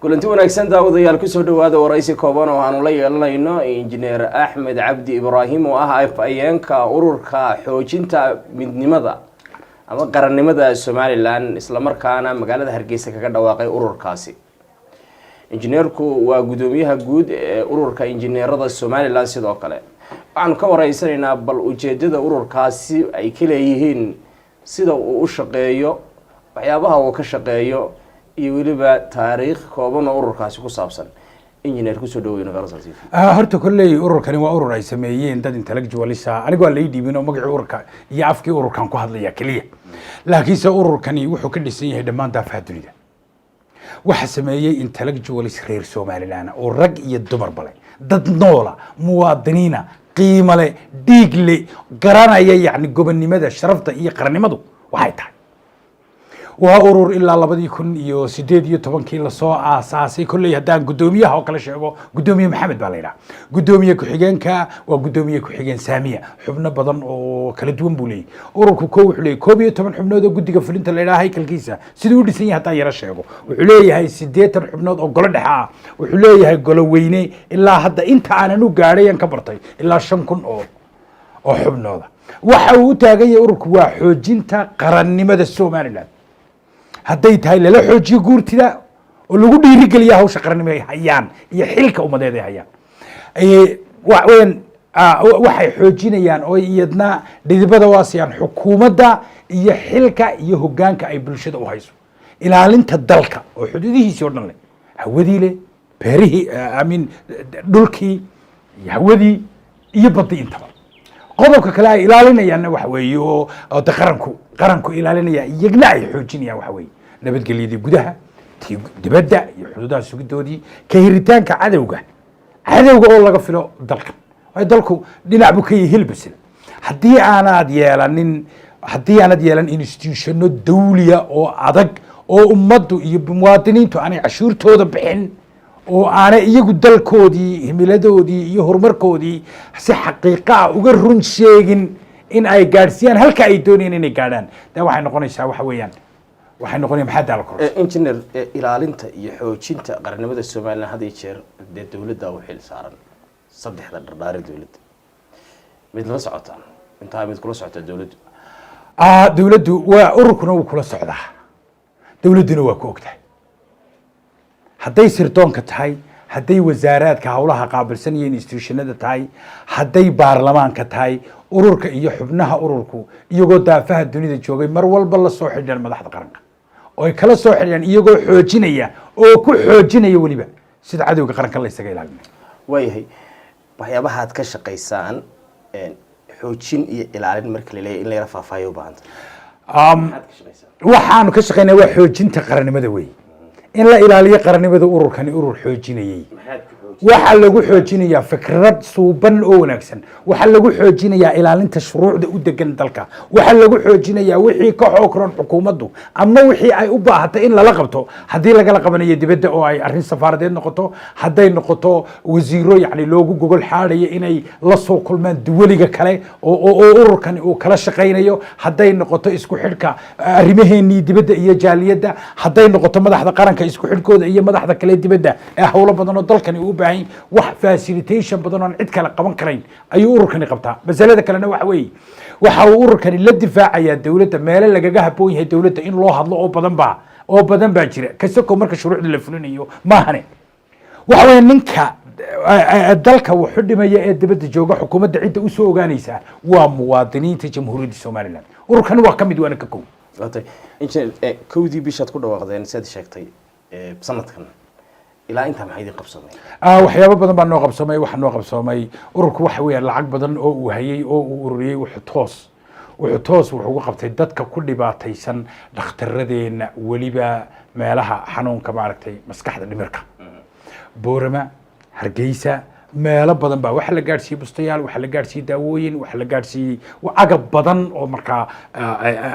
kulanti wanaagsan daawadayaal ku soo dhawaada waraysi kooban oo aanu la yeelanayno injineer Axmed Cabdi Ibraahim oo ah afayeenka ururka xoojinta midnimada ama qarannimada Soomaaliland isla markaana magaalada Hargeysa kaga dhawaaqay ururkaasi. Injineerku waa gudoomiyaha guud ee ururka injineerada Soomaaliland sidoo kale. Waxaan ka waraysanaynaa bal ujeedada ururkaasi ay ka leeyihiin sida uu u shaqeeyo waxyaabaha uu ka shaqeeyo iyo waliba taariikh kooban oo ururkaasi ku saabsan. Injineer ku soo dhaweeyna qarasasi horta kulley ururkani waa urur ay sameeyeen dad intellectualist anigu waa la dhiibin oo magaca ururka iyo afkii ururkan ku hadlaya kaliya laakiin ururkani wuxuu ka dhisan yahay dhammaan daafaha dunida waxa sameeyay intellectualist reer Soomaaliland oo rag iyo dumar bale dad noola muwaadiniina qiimo leh dhiig leh garanaya yani gobonnimada sharafta iyo qarannimadu waxay tahay waa urur ilaa 2018 la soo aasaasay kulley hadaan gudoomiyaha oo kala sheego gudoomiye Maxamed baa la yiraahdaa gudoomiye ku xigeenka waa gudoomiye ku xigeen Saamiya xubno badan oo kala duwan buu leeyahay ururku wuxuu leeyahay 12 xubnood oo guddiga fulinta la yiraahdo haykalkiisa sidoo u dhisan yahay hataa yara sheego wuxuu leeyahay 80 xubnood oo golo dhexe ah wuxuu leeyahay golo weyne ilaa hadda inta aanan u gaadhayan ka bartay ilaa 5,000 oo xubnooda waxa uu taagan yahay ururku waa xoojinta qarannimada Soomaaliland hadday tahay la xoojiyo guurtida oo lagu dhiirigeliyo hawsha qarannimo ay hayaan iyo xilka umadeed ay hayaan waxay xoojinayaan oo iyadna dhidibada waasiyaan xukuumadda iyo xilka iyo hoggaanka ay bulshada u hayso ilaalinta dalka oo xuduudihiisa oo dhan leh hawadii leh beerihii dhulkii hawadii iyo badii intaba qodobka kale ay ilaalinayaan waxa weeye oo qaranku ilaalinaya iyagna ay xoojinayaan waxa weeye nabadgelyada gudaha dibadda iyo xuduudaha sugidoodii ka hiritaanka cadawga oo laga filo dalka ay dalku dhinac buu ka yahay hilbasil haddii aanad yeelan institutionno dawliya oo adag oo ummaddu iyo muwaadiniintu aanay cashuurtooda bixin oo aanay iyagu dalkoodii himiladoodii iyo horumarkoodii si xaqiiqo ah uga run sheegin in ay gaadhsiiyaan halka ay doonayeen inay gaadhaan waxay noqonaysaa waxa weeyaan waxay noqonaysaa maxaa daal kor engineer ilaalinta iyo xoojinta qarannimada Soomaaliland hadii jeer dawladda u xil saaran saddexda dhardhaari dawladda mid la socotaan inta mid kula socota dawladdu waa ururkuna uu kula socdaa dawladduna waa ku ogtahay hadday sirdoonka tahay hadday wasaaraadka hawlaha qaabilsan iyo institutionada tahay hadday baarlamaanka tahay ururka iyo xubnaha ururku iyagoo daafaha dunida joogay mar walba la soo xidhan madaxda qaranka oo ay kala soo xidhan iyagoo xoojinaya oo ku xoojinaya waliba sida cadawga qaranka la isaga ilaalinayo waayahay waxyaabaha aad ka shaqaysaan xoojin iyo ilaalin marka la leeyahay in la yara faahfaahiyo u baahanta waxaanu ka shaqaynaa waa xoojinta qarannimada weeye in la ilaaliyo qarannimada ururkani urur xoojinayay waxa lagu xoojinayaa fikrad suuban oo wanaagsan waxa lagu xoojinayaa ilaalinta shuruucda u degan dalka waxa lagu xoojinayaa wixii ka xoogran xukuumaddu ama wixii ay u baahatay in lala qabto hadii laga qabanayo dibadda oo ay arrin safaaradeed noqoto haday noqoto wasiiro yani loogu gogol xaadhayo inay la soo kulmaan duwaliga kale oo ururkani uu kala shaqeynayo haday noqoto isku xidhka arrimaheennii dibadda iyo jaaliyadda haday noqoto madaxda qaranka isku xidhkooda iyo madaxda kale dibadda ee hawlo badan oo dalkani u wax facilitation badan oo cid kale qaban karayn ayuu ururkani qabtaa masalada kalena waxa weeye waxa uu ururkani la difaacayaa dawladda meel lagaga haboon yahay dawladda in loo hadlo oo badan baa jira kasoo marka shuruucda la fulinayo maahane waxa weeye ninka dalka wuxuu dhimaya ee dibadda jooga xukuumadda cidda u soo ogaanaysa waa muwaadiniinta jamhuuriyadda Soomaaliland ururkani waa kamid waana ka koow kowdii bishaad ku dhawaaqdeen sida sheegtay sanadkan ilaa inta maxay idin qabsamay waxyaabo badan baa noo qabsamay waxa noo qabsamay ururku waxa weeyaan lacag badan oo uu hayay oo uu ururiyay wuxuu ugu qabtay dadka ku dhibaataysan dhakhtarradeena waliba meelaha xanuunka maaragtay maskaxda dhimirka boorama Hargeysa meelo badan baa waxa la gaarsiiyay bustayaal waxa la gaarsiiyay daawooyin waxa la gaarsiiyay agab badan oo markaa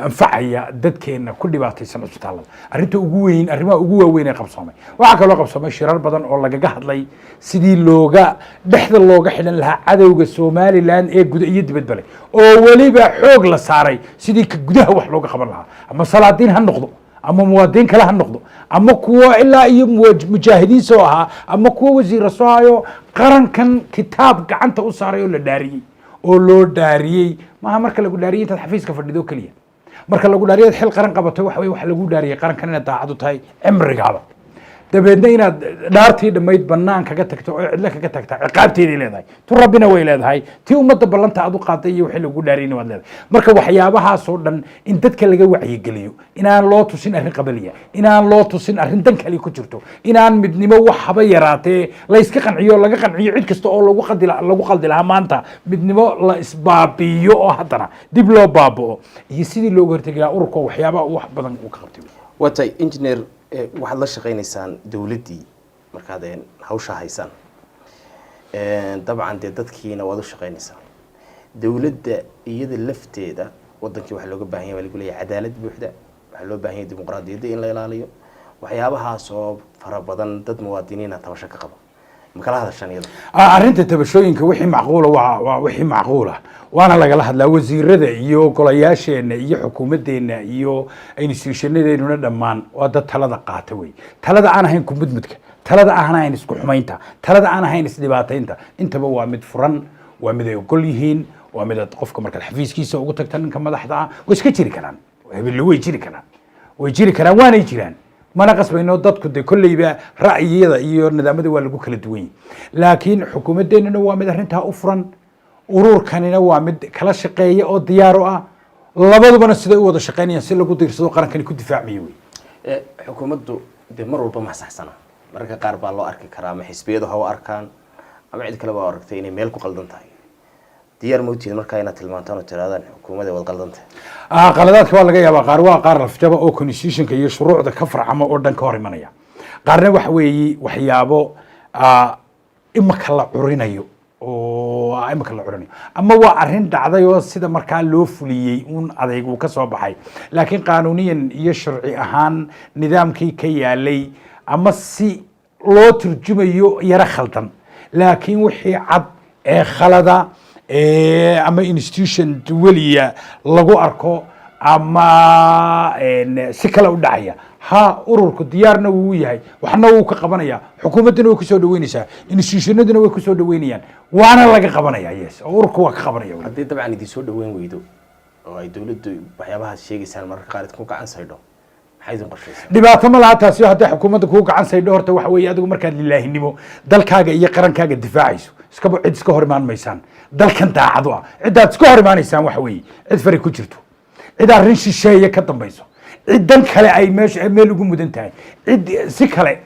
anfacaya dadkeena ku dhibaataysan cusbitaalada arinta ugu weyn arrimaha ugu waaweyn ee qabsoomay waxa kale oo qabsoomay shirar badan oo lagaga hadlay sidii dhexda looga xidhan lahaa cadawga Soomaaliland ee gudaha iyo dibadba leh oo waliba xoog la saaray sidii ka gudaha wax looga qaban lahaa ama salaadiin ha noqdo ama muwaadiniin kale ha noqdo ama kuwa ilaa iyo mujaahidiin soo ahaa ama kuwa wasiira soo hayo qarankan kitaab gacanta u saaray oo la dhaariyey oo loo dhaariyey maaha marka lagu dhaariyey intaad xafiiska fadhido keliya marka lagu dhaariyay xil qaran qabato waxa lagu dhaariyay qarankan inaad daacad u tahay cimrigaaba dabeedna inaad dhaartii dhammayd bannaan kaga tagto oo cidlo kaga tagta ciqaabteeday leedahay tu rabbina way leedahay tii ummadda ballanta aad u qaaday iyo wixii lagu dhaariyayna waad leedahay marka waxyaabahaasoo dhan in dadka laga wacyigeliyo inaan loo tusin arrin qabaliya inaan loo tusin arrin dan kale ku jirto inaan midnimo wax haba yaraatee la iska qanciyo laga qanciyo cid kasta oo lagu qaldi lahaa maanta midnimo la isbaabiyo oo haddana dib loo baaba'o iyo sidii looga hortegi lahaa ururka waxyaabaha wax badan uu ka qabtay watay engineer waxaad la shaqaynaysaan dawladdii markaad hawsha haysaan dabcan dee dadkiina waad u shaqaynaysaan dawladda iyada lafteeda wadankii waxaa looga baahan yahay waa lagu leeyahay cadaalad buuxda waxaa loo baahan yahay dimuqraadiyadda in la ilaaliyo waxyaabahaas oo fara badan dad muwaadiniina tabasho ka qaba makala hadashaan iyada arrinta tabashooyinka wixii macquula waa wixii macquula waana lagala hadlaa wasiirada iyo golayaasheena iyo xukuumaddeena iyo institutionadeennuna dhammaan waa dad talada qaata wey talada aan ahayn kumudmudka talada aan ahayn isku xumaynta talada aan ahayn isdhibaataynta intaba waa mid furan waa mid ay ogol yihiin waa mid aad qofka markaad xafiiskiisa ugu tagta ninka madaxda ah way iska jiri karaan hebelle way jiri karaan waanay jiraan mana qasbayno dadku de kolleyba ra'yiyada iyo nidaamada waa lagu kala duwan yahay laakiin xukuumadeennuna waa mid arrintaa u furan ururkanina waa mid kala shaqeeya oo diyaar u ah labadubana siday u wada shaqeynayaan si lagu diirsado qarankani ku difaacmayo wey xukuumaddu dee mar walba ma saxsana mararka qaar baa loo arki karaa ama xisbiyadu ha u arkaan ama cid kale baa aragtay inay meel ku qaldan tahay diyaar mawtiid markaa inaad tilmaantaan oo tiraadaan xukuumadda waad qaldan tahay qaladaadka waa laga yaabaa qaar waa qaar lafjaba oo constitutionka iyo shuruucda ka farcama oo dhan ka hor imanaya qaarna waxa weeye waxyaabo imaka la curinayo oo imaka la curinayo ama waa arrin dhacday oo sida markaa loo fuliyey un adayg uu ka soo baxay laakiin qaanuuniyan iyo sharci ahaan nidaamkii ka yaalay ama si loo turjumayo yaro khaldan laakiin wixii cad ee khalada ama institution weliya lagu arko ama si kale u dhacaya ha ururku diyaarna wuu yahay waxna wuu ka qabanaya xukuumadduna way kusoo dhaweynaysaa institutionaduna way kusoo dhaweynayaan waana laga qabanaya yes oo ururku waa ka qabanaya haddii dabcan idin soo dhaweyn weydo oo ay dawladdu waxyaabahaad sheegaysaan mararka qaar ku gacan saydho maxay idin qorshaysaa dhibaato ma laha taasi hadday xukuumadda kugu gacan saydho horta waxa weeye adigu markaad lilaahinimo dalkaaga iyo qarankaaga difaacayso iskaba cid iska hor imaan maysaan dalkan daacad u ah ciddaad iska hor imaanaysaan waxa weeye cid fari ku jirto cid arrin shisheeye ka dambayso cid dan kale ay meesha meel ugu mudan tahay cid si kale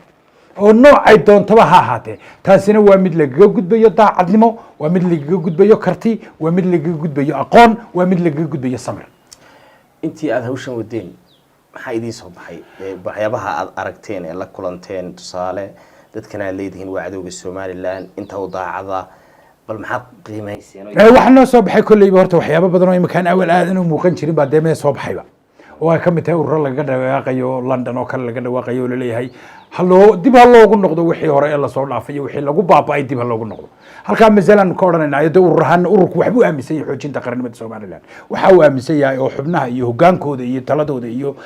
oo noocay doontaba ha ahaatee taasina waa mid lagaga gudbayo daacadnimo waa mid lagaga gudbayo karti waa mid lagaga gudbayo aqoon waa mid lagaga gudbayo samir intii aada hawshan wadeen maxaa idiin soo baxay waxyaabaha aad aragteen ee la kulanteen tusaale dadkan aad leedihiin waa cadowga somalilan inta u daacada bal maxaad qiimayseen waxaa noo soo baxay kolleyba horta waxyaabo badan oo imakaan awal aadan u muuqan jirin baa dee mee soo baxayba oo ay ka mid tahay ururo laga dhawaaqayo london oo kale laga dhawaaqayo oo laleeyahay dib ha loogu noqdo wixii hore ee lasoo dhaafay iyo wixii lagu baaba'ay dib ha loogu noqdo halkaa masalan ka odhanayna ayada ururku waxbuu aaminsan yahay xoojinta qarannimada somaliland waxa uu aaminsan yahay oo xubnaha iyo hogaankooda iyo taladooda iyo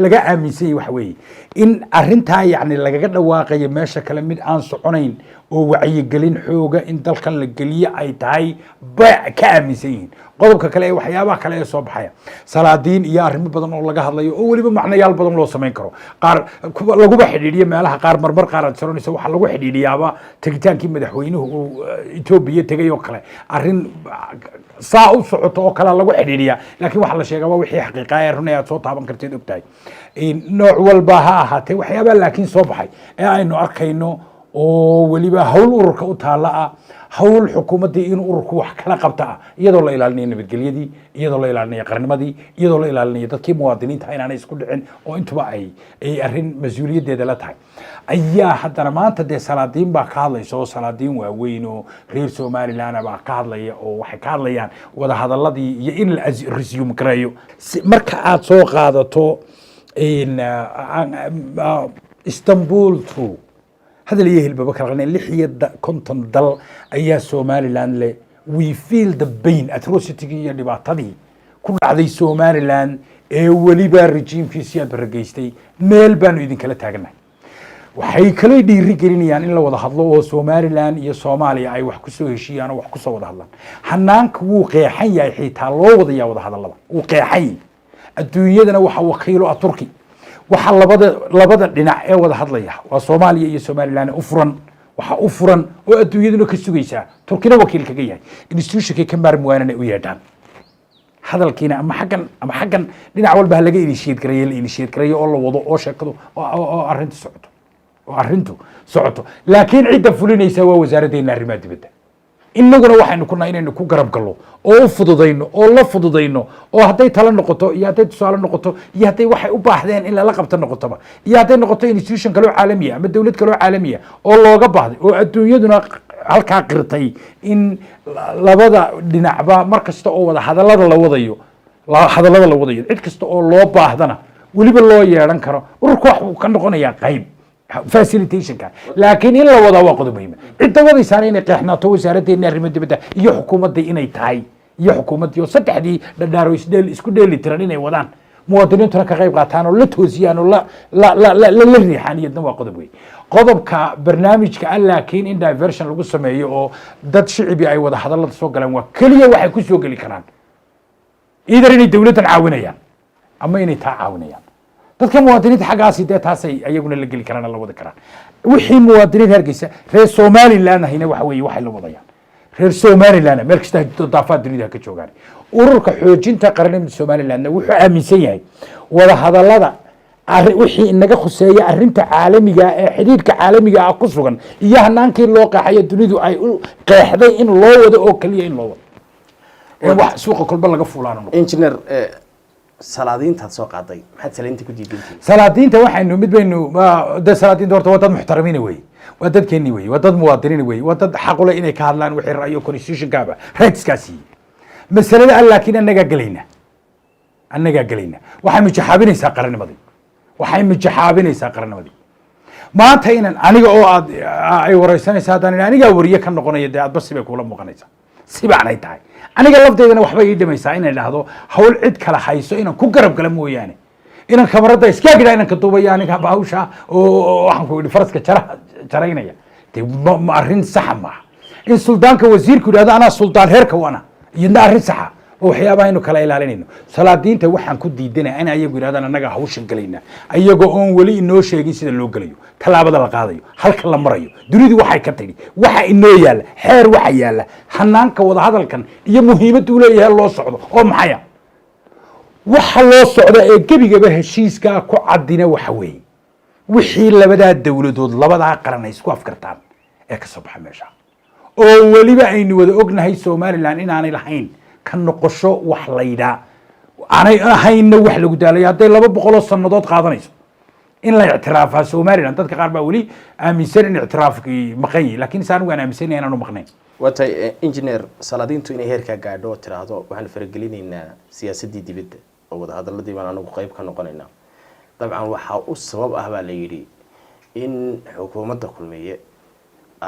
laga aaminsan yahay waxa weeye in arrintaa yacni lagaga dhawaaqayo meesha kale mid aan soconayn oo wacyigelin xooga in dalkan la geliyo ay tahay ba ka aaminsan yihiin qodobka kale ee waxyaabaha kale ee soo baxaya salaadiin iyo arrimo badan oo laga hadlayo oo weliba macnayaal badan loo samayn karo qaar laguba xidhiidhiyo meelaha qaar marmar qaar aad soronaysa waxaa lagu xidhiidhiyaaba tegitaankii madaxweynuhu uu Ethiopia tegay oo kale arrin saa u socoto oo kale lagu xidhiidhiyaa laakiin waxa la sheegaa waa wixii xaqiiqa ah run aad soo taaban karteed ogtahay nooc walba ha ahaatee waxyaabaha laakiin soo baxay ee aynu arkayno oo weliba hawl ururka u taalla ah hawl xukuumaddii in ururku wax kala qabta ah iyadoo la ilaalinayo nabadgelyadii iyadoo la ilaalinayo qarnimadii iyadoo la ilaalinayo dadkii muwaadiniinta inaanay isku dhicin oo intuba ay arrin mas-uuliyaddeeda la tahay ayaa haddana maanta dee salaadiin baa ka hadlaysa oo salaadiin waaweyn oo reer somaliland baa ka hadlaya oo waxay ka hadlayaan wadahadaladii iyo in la resume gareeyo marka aad soo qaadato istanbul to هذا اللي يهل ببكر غني لحية كنتم ضل أيها سوماليلاند لي we feel the pain atrocity اللي بعتدي كل هذه سوماليلاند ee weliba rejiimkiisii aad barageystay meel baanu idinkala taaganahay waxay kala dhiiri gelinayaan in la wada hadlo oo Somaliland iyo Soomaaliya ay wax ku soo heshiiyaan oo wax ku soo wada hadlaan hanaanka wuu qeexan yahay xitaa loo wadayaa wada hadallada wuu qeexan adduunyadana waxa wakiilo ah Turki waxa labada dhinac ee wada hadlaya waa Soomaaliya iyo Somaliland waxa u furan oo adduunyaduna ka sugaysa Turkina wakiil kaga yahay institutionka ka maarmuwaanana u yeedhaan hadalkiina ama xaggan dhinac walba laga initiate gareeyo oo la wado oo sheekado oo arrintu socoto laakiin cidda fulinaysa waa wasaaraddeena arrimaha dibadda innaguna waxaynu ku nahay inaynu ku garab gallo oo u fududayno oo la fududayno oo hadday tala noqoto iyo hadday tusaale noqoto iyo hadday waxay u baahdeen in lala qabto noqotoba iyo hadday noqoto institution kaloo caalami ah ama dawlad kaloo caalami ah oo looga baahday oo adduunyaduna halkaa qirtay in labada dhinacba mar kasta oo wada hadallada la wadayo cid kasta oo loo baahdana weliba loo yeedhan karo ururku wax uu ka noqonayaa qayb facilitationka laakiin in la wada waa qodob muhiim cidda wadaysaana inay qeexnaato wasaaraddeena arrimaha dibadda iyo xukuumadda inay tahay iyo xukuumaddii oo saddexdii dhadhaaro isku dheeli tiran inay wadaan muwaadiniintuna ka qayb qaataan oo la toosiyaan oo la riixaan iyadna waa qodob weyn qodobka barnaamijka ah laakiin in diversion lagu sameeyo oo dad shicibi ay wada hadallada soo galaan waa keliya waxay ku soo geli karaan idar inay dawladdan caawinayaan ama inay taa caawinayaan dadka muwaadiniinta xaggaasi dee taasay ayaguna la geli karaan la wada karaan wixii muwaadiniin hargeysa reer Somaliland ahina waxa weeye waxay la wadayaan reer Somaliland meel kasta daafaad dunida ka joogaan ururka xoojinta qaranimada Somaliland wuxuu aaminsan yahay wada hadallada wixii inaga khuseeya arrinta caalamiga ee xiriirka caalamiga ah ku sugan iyo hanaankii loo qeexay dunidu ay u qeexday in loo wado oo kaliya in loo wado wax suuqa kolba laga fuulaano engineer salaadiinta soo qaaday maxaad salaadiinta ku diidantii salaadiinta waxaynu mid baynu salaadiinta horta waa dad muxtaramiin weey waa dad keeni weey waa dad muwaadiniin weey waa dad xaq u leh inay ka hadlaan wixii ra'yo constitution kaaba rightskaasi masalada laakiin annaga galayna waxay mujaxaabinaysaa qarannimadii maanta inaan aniga oo aad ay wareysanaysaa haddaan anigaa wariye ka noqonaya dee aadba sibay kuula muuqanaysaa sibaanay tahay aniga lafteedana waxba ii dhimaysaa inay dhahdo hawl cid kala hayso inaan ku garab gala mooyaane inaan kamarada iska gidhaa inaan ka duubaya aniga hawsha oo waxaan ku idhi faraska jaraynaya dee ma arrin saxa maaha in suldaanka wasiirku yidhahdo anaa suldaan reerka wana iyadna arrin saxa oo waxyaabaha aynu kala ilaalinayno salaadiinta waxaan ku diidanaya in ayagu yidhahdaan annaga hawshan galayna ayagoo oon weli inoo sheegin sida loo gelayo tallaabada la qaadayo halka la marayo dunidu waxay ka tidhi waxa inoo yaalla xeer waxa yaalla hanaanka wada hadalkan iyo muhiimadda uu leeyahay loo socdo oo maxaya waxa loo socda ee gebigaba heshiiskaa ku caddina waxa weeye wixii labadaa dawladood labadaa qaran ay isku afkartaan ee ka soo baxa meesha oo weliba aynu wada ognahay Somaliland inaanay lahayn ka noqosho wax layda aanay ahayna wax lagu daalay hadday 200 sanadood qaadanayso in la ictiraafaa Somaliland dadka qaar baa weli aaminsan in ictiraafkii maqan yahay laakiin isaan waan aaminsanahay inaanu maqnayn watay engineer salaadiintu inay heerka gaadho oo tiraahdo waxaan faragelinaynaa siyaasadii dibadda oo wada hadalladii baan anagu qayb ka noqonaynaa dabcan waxa u sabab ah baa la yiri in xukuumadda kulmiye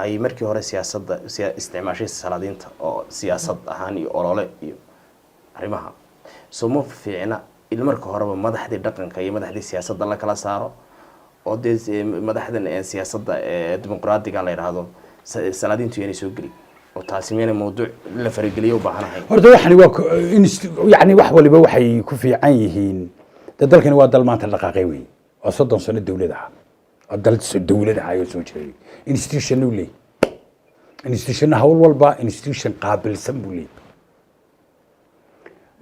ay markii hore siyaasadda isticmaashay salaadiinta oo siyaasad ahaan iyo olole iyo arrimaha soo fiicna in marka horeba madaxdii dhaqanka iyo madaxdii siyaasadda la kala saaro oo madaxdan siyaasadda dimuqraadiga la yiraahdo salaadiintu inay soo gali oo taasi meena mowduuc la farageliyo u baahanahay horta waxani waa yani wax waliba waxay ku fiican yihiin dalkani waa dal maanta dhaqaaqay weey waa 30 sano dawladaha dal dawladaha ay soo jiray institution uu leeyahay institution hawl walba institution qaabilsan buu leeyahay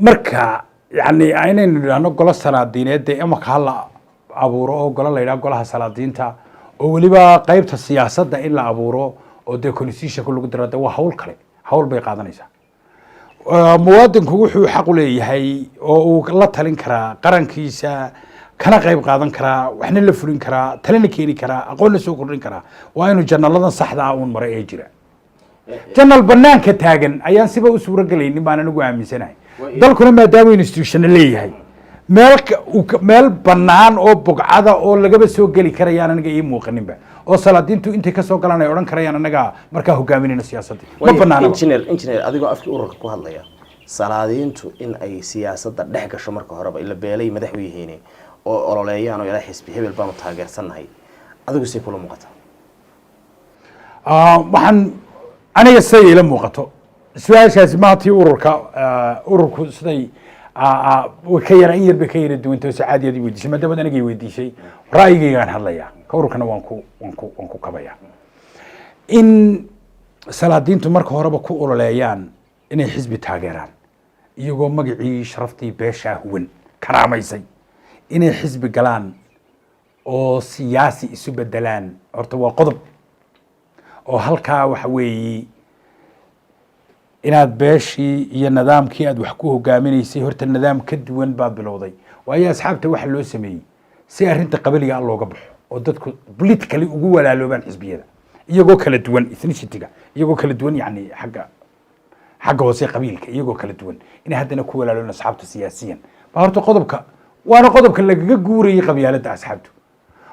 marka yani aynaynu dhahno golo salaadiineed ama ka la abuuro oo golo la yiraahdo golaha salaadiinta oo waliba qaybta siyaasadda in la abuuro oo de constitution lagu darada waa hawl kale hawl bay qaadanaysaa muwaadinku wuxuu xaq u leeyahay oo uu la talin karaa qarankiisa kana qayb qaadan karaa waxna la fulin karaa talana keeni karaa aqoon la soo kordhin karaa waa inuu janaladan saxda ah uun maray ee jira janal banaanka taagan ayaan siba u suura galaynin baan anigu aaminsanahay dalkuna maadaama institution leeyahay meel banaan oo bogcada oo lagaba soo geli karayaan aniga ii muuqaninba oo salaadiintu intay ka soo galaan ay oran karayaan anaga markaa hogaaminayna siyaasadda ma banaana engineer adigoo afkii ururka ku hadlaya salaadiintu in ay siyaasadda dhex gasho marka horeba ila beelay madaxweyne oo ololeeyaan oo ilaa xisbi hebel baanu taageersanahay adigu say kula muuqataa waxaan aniga siday ila muuqato su-aashaasi maatii ururku siday ka yara in yarba ka yara duwanta sacaadiyadii weydiisay maadaama anigay weydiisay ra'yigaygaan hadlayaa ka ururkana waan ku kabayaa in salaadiintu marka horeba ku ololeeyaan inay xisbi taageeraan iyagoo magacii sharaftii beeshaa huwan karaamaysay inay xisbi galaan oo siyaasi isu bedelaan horta waa qodob oo halkaa waxa weeye inaad beeshii iyo nidaamkii aad wax ku hogaaminaysay horta nidaam ka duwan baad bilowday waayo asxaabta waxa loo sameeyey si arrinta qabaliga looga baxo oo dadku politically ugu walaaloobaan xisbiyada iyagoo kala duwan ethnicity-ga iyagoo kala duwan yani xagga hoose qabiilka iyagoo kala duwan inay haddana ku walaaloobaan asxaabta siyaasiyan ba horta waana qodobka lagaga guurayay qabyaaladda asxaabtu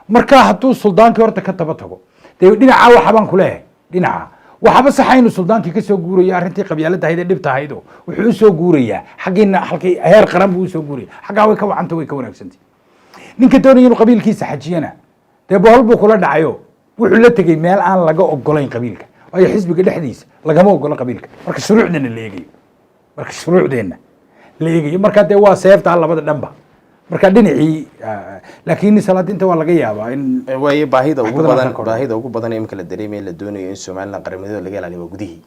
marka hadduu suldaankii horta ka taba tago dee dhinaca waxabaan ku leeyahay dhinaca waxaba saxa inuu suldaankii kasoo guurayo arrintii qabyaaladda ahayd ee dhibta ahayd oo wuxuu usoo guurayaa xaggiina halkay heer qaran buu usoo guuraya xaggaa way ka wacanta way ka wanaagsantay ninka doonaya inuu qabiilkiisa xajiyana dee bohol buu kula dhacayo wuxuu la tegey meel aan laga ogolayn qabiilka waayo xisbiga dhexdiisa lagama ogola qabiilka marka shuruucdeena la eegayo marka dee waa seeftaa labada dhanba marka dhinacii laakiin salaadiinta waa laga yaabaa in waayo baahida ugu badan ee imika la dareemay la doonayo in Soomaaliland qaramadooda laga ilaaliyo waa gudihii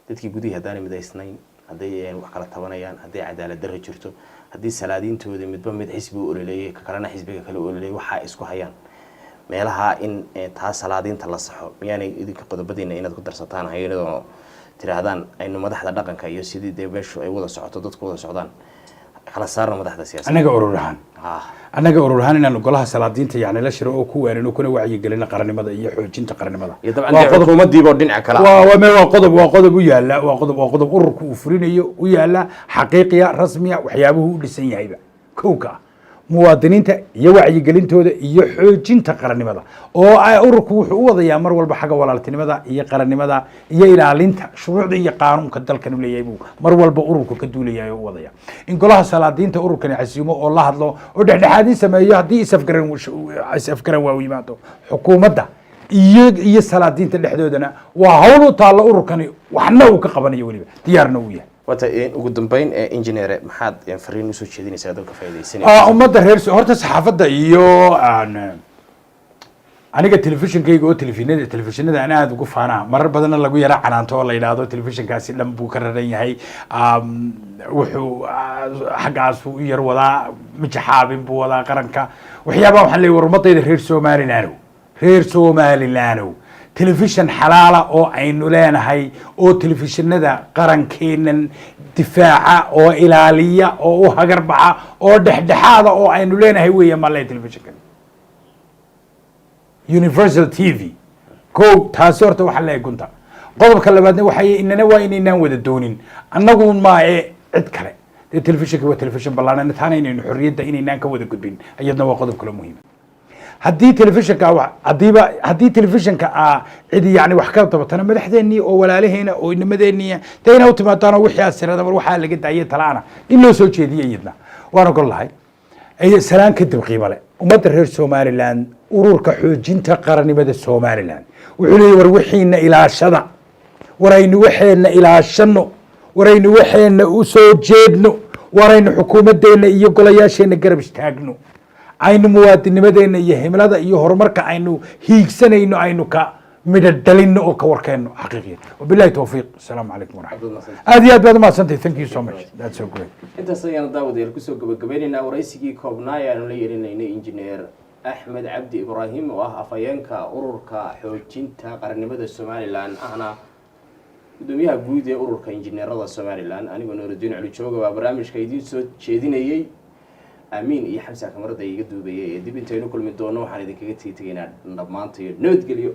dadkii gudihii hadaan midaysnayn haday wax kala tabanayaan haday cadaalad darro jirto haddii salaadiintooda midba mid xisbi u ololeeyay ka kalena xisbiga kale u ololeeyay waxa isku hayaan meelaha in taa salaadiinta la saxo miyaanay idinka qodobadiina inaad ku darsataan hay'adoo tiraahdaan aynu madaxda dhaqanka iyo sidii beeshu ay wada socoto dadku wada socdaan kala saarno madaxda siyaasadda anaga urur ahaan inaan golaha salaadiinta yani la shiro oo ku weerino kuna wacyi gelina qarannimada iyo xoojinta qarannimada xukuumaddiiba dhinaca kale waa qodob u yaala waa qodob ururku uu furinayo u yaala xaqiiqiya rasmiya waxyaabuhu u dhisan yahayba kowka muwaadiniinta iyo wacyigelintooda iyo xoojinta qarannimada oo ururku wuxuu u wadayaa mar walba xagga walaaltinimada iyo qarannimada iyo ilaalinta shuruucda iyo qaanuunka dalkan u leeyahay buu mar walba ururku ka duulayaa oo u wadaya in golaha salaadiinta ururkani casuumo oo la hadlo oo dhexdhexaadin sameeyo haddii isafgaran waa u yimaado xukuumadda iyo salaadiinta dhexdoodana waa hawl u taalla ururkani waxna uu ka qabanayo weliba diyaarna uu yahay ugu dambeyn engineer maxaad fariin usoo jeedinaysaa dadka faa'iideysanaya ummadda reer horta saxaafadda iyo aniga telefishinkayga oo telefishinada aan aada ugu faanaa marar badanna lagu yara canaanto oo la yidhaahdo telefishinkaasi dhan buu ka raran yahay wuxuu xaggaasu u yar wadaa mijaxaabin buu wadaa qaranka waxyaabaha waxaan leeyahay war ummadayda reer somalilaanow telefishin xalaala oo aynu leenahay oo telefishinada qarankeenan difaaca oo ilaaliya oo u hagar baxa oo dhexdhexaada oo aynu leenahay weeye male telefishinkan universal TV taasi horta waxaa leeyahay gunta qodobka labaadna waxay inana waa inaynaan wada doonin annagu maae cid kale dee telefishinka waa telefishin ballaarana taana inaynu xorriyadda inaynaan ka wada gudbin iyadna waa qodob kale muhiim haddii telefishinka cidi yani wax ka dabatana madaxdeennii oo walaalaheena oo inamadeenniya dee ina u timaadaano wixii asirada mar waxaa laga daayay talaana in loo soo jeediye iyadna waan ogol lahay salaan kadib qiimo leh ummadda reer Somaliland ururka xoojinta qarannimada Somaliland wuxuu leeyahay war wixiina ilaashada waraynu waxeena ilaashano waraynu waxeena u soo jeedno waraynu xukuumadeena iyo golayaasheena garab istaagno aynu muwaadinimadeena iyo himilada iyo horumarka aynu hiigsanayno aynu ka midho dhalino oo ka warkeenno xaqiiqiyan wabillahi tawfiiq assalaamu calaykum waraxmatullahi aad iyo aad baad umahadsantahay thank you so much that's so great intaas ayaan daawadayaal kusoo gabagabaynaynaa waraysigii koobnaa ayaanu la yeelinaynay injineer axmed cabdi ibraahim oo ah afhayeenka ururka xoojinta qarannimada Somaliland ahna gudoomiyaha guud ee ururka injineerada Somaliland anigoo Nuruddin Cali jooga waa barnaamijka idin soo jeedinayay amiin iyo xamsa kamarada iga duubayay dib intaynu kulmi doono waxaan idinkaga tegaynaa dhamaantayo nabadgelyo